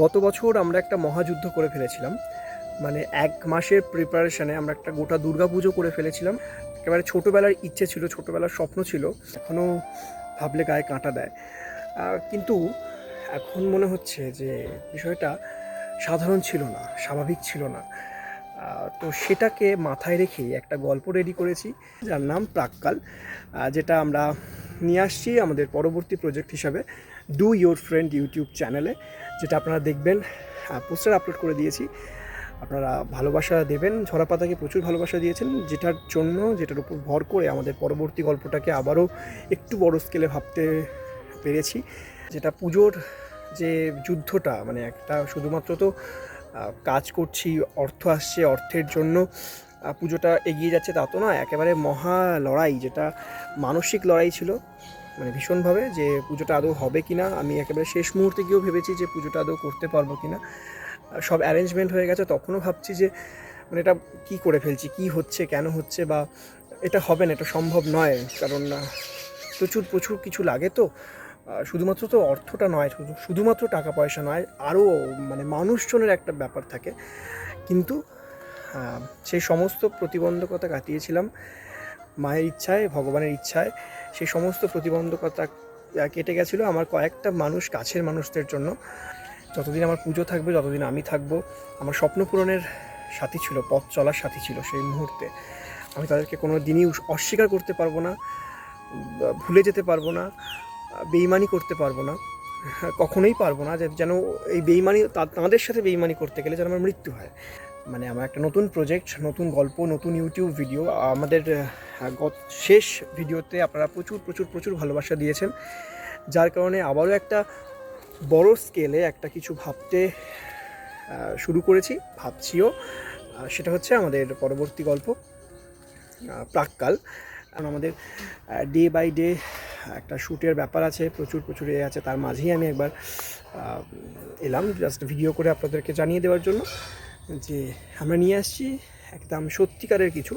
গত বছর আমরা একটা মহাযুদ্ধ করে ফেলেছিলাম। মানে ১ মাসের প্রিপারেশনে আমরা একটা গোটা দুর্গাপুজো করে ফেলেছিলাম। একেবারে ছোটোবেলার ইচ্ছে ছিল, ছোটোবেলার স্বপ্ন ছিল। এখনও ভাবলে গায়ে কাঁটা দেয়। কিন্তু এখন মনে হচ্ছে যে বিষয়টা সাধারণ ছিল না, স্বাভাবিক ছিল না। তো সেটাকে মাথায় রেখেই একটা গল্প রেডি করেছি, যার নাম প্রাক্কাল, যেটা আমরা নিয়ে আসছি আমাদের পরবর্তী প্রজেক্ট হিসাবে ডু ইয়োর ফ্রেন্ড ইউটিউব চ্যানেলে, যেটা আপনারা দেখবেন। পোস্টার আপলোড করে দিয়েছি, আপনারা ভালোবাসা দেবেন। ঝরা পাতাকে প্রচুর ভালোবাসা দিয়েছেন, যেটার উপর ভর করে আমাদের পরবর্তী গল্পটাকে আবারও একটু বড় স্কেলে ভাবতে পেরেছি। যেটা পুজোর যে যুদ্ধটা, মানে একটা শুধুমাত্র তো কাজ করছি, অর্থ আসছে, অর্থের জন্য পুজোটা এগিয়ে যাচ্ছে তা তো নয়। একেবারে মহা লড়াই, যেটা মানসিক লড়াই ছিল, মানে ভীষণভাবে, যে পুজোটা আদৌ হবে কি না। আমি একেবারে শেষ মুহূর্তে গিয়েও ভেবেছি যে পুজোটা আদৌ করতে পারবো কি না। সব অ্যারেঞ্জমেন্ট হয়ে গেছে, তখনও ভাবছি যে মানে এটা কী করে ফেলছি, কী হচ্ছে, কেন হচ্ছে, বা এটা হবে না, এটা সম্ভব নয়। কারণ প্রচুর প্রচুর কিছু লাগে। তো শুধুমাত্র তো অর্থটা নয়, শুধুমাত্র টাকা পয়সা নয়, আরও মানে মানুষজনের একটা ব্যাপার থাকে। কিন্তু সেই সমস্ত প্রতিবন্ধকতা কাটিয়েছিলাম মায়ের ইচ্ছায়, ভগবানের ইচ্ছায়। সেই সমস্ত প্রতিবন্ধকতা কেটে গেছিলো আমার কয়েকটা মানুষ, কাছের মানুষদের জন্য। যতদিন আমার পুজো থাকবে, যতদিন আমি থাকবো, আমার স্বপ্ন পূরণের সাথী ছিল, পথ চলার সাথী ছিল সেই মুহূর্তে। আমি তাদেরকে কোনো দিনই অস্বীকার করতে পারবো না, ভুলে যেতে পারবো না, বেইমানি করতে পারবো না, কখনোই পারবো না। যেন এই বেইমানি, তাদের সাথে বেইমানি করতে গেলে যেন আমার মৃত্যু হয়। মানে আমার একটা নতুন প্রজেক্ট, নতুন গল্প, নতুন ইউটিউব ভিডিও। আমাদের শেষ ভিডিওতে আপনারা প্রচুর প্রচুর প্রচুর ভালোবাসা দিয়েছেন, যার কারণে আবারও একটা বড় স্কেলে একটা কিছু ভাবতে শুরু করেছি, ভাবছিও। সেটা হচ্ছে আমাদের পরবর্তী গল্প প্রাক্কাল। কারণ আমাদের ডে বাই ডে একটা শ্যুটের ব্যাপার আছে, প্রচুর প্রচুর আছে। তার মাঝেই আমি একবার এলাম জাস্ট ভিডিও করে আপনাদেরকে জানিয়ে দেওয়ার জন্য যে আমরা নিয়ে আসছি একদম সত্যিকারের কিছু।